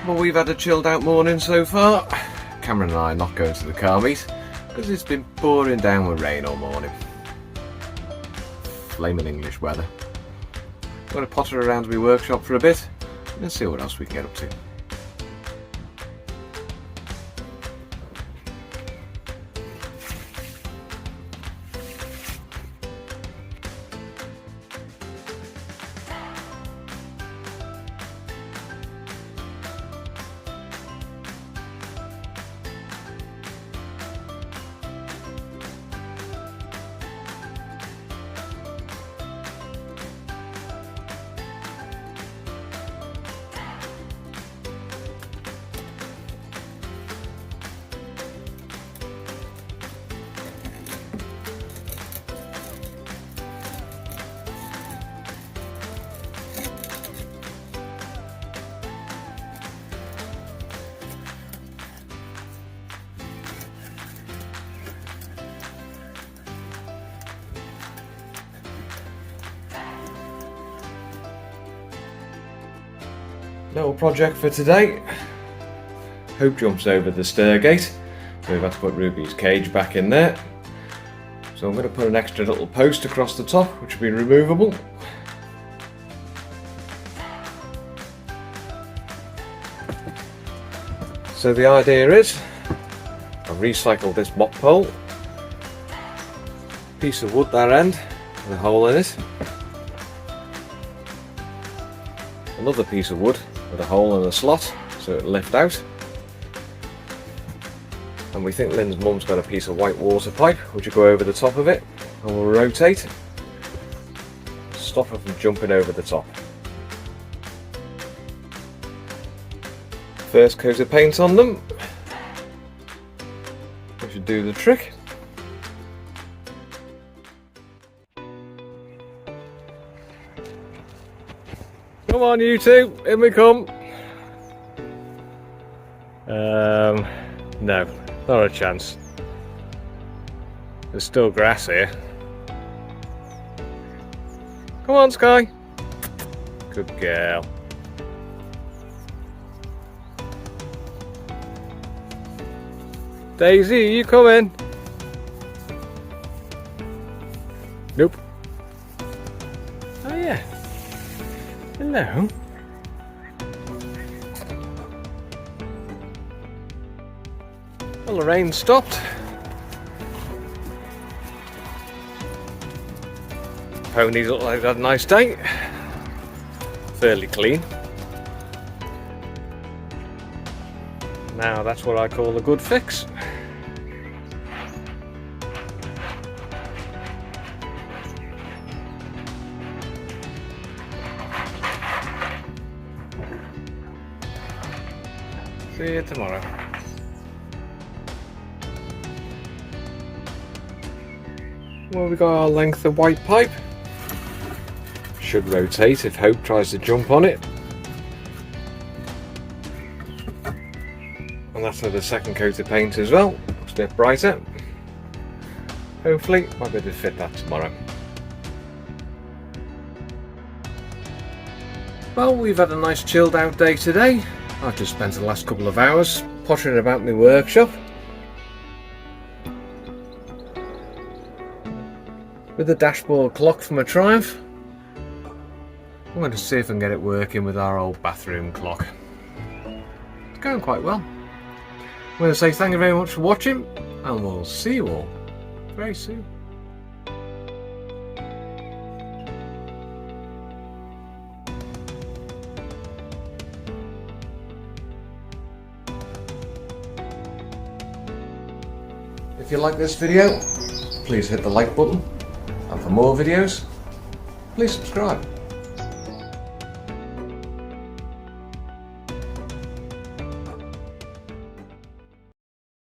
Well, we've had a chilled out morning so far. Cameron and I are not going to the car meet because it's been pouring down with rain all morning. Flaming English weather. I'm going to potter around my workshop for a bit and see what else we can get up to. Little project for today. Hope jumps over the stair gate, so we've had to put Ruby's cage back in there. So I'm going to put an extra little post across the top, which will be removable. So the idea is, I've recycled this mop pole, piece of wood that end with a hole in it, another piece of wood with a hole in a slot so it'll lift out, and we think Lynn's mum's got a piece of white water pipe which will go over the top of it and will rotate, stop her from jumping over the top. First coat of paint on them, which should do the trick. Come on you two, in we come. No, not a chance. There's still grass here. Come on Sky. Good girl. Daisy, you come in. Nope. Oh yeah. Hello. Well, the rain stopped. Ponies look like they've had a nice day. Fairly clean. Now that's what I call a good fix. See you tomorrow. Well, we got our length of white pipe. Should rotate if Hope tries to jump on it. And that's for the second coat of paint as well. Looks a bit brighter. Hopefully, might be able to fit that tomorrow. Well, we've had a nice chilled out day today. I've just spent the last couple of hours pottering about my workshop with the dashboard clock from a Triumph. I'm going to see if I can get it working with our old bathroom clock. It's going quite well. I'm going to say thank you very much for watching, and we'll see you all very soon. If you like this video, please hit the like button, and for more videos, please subscribe.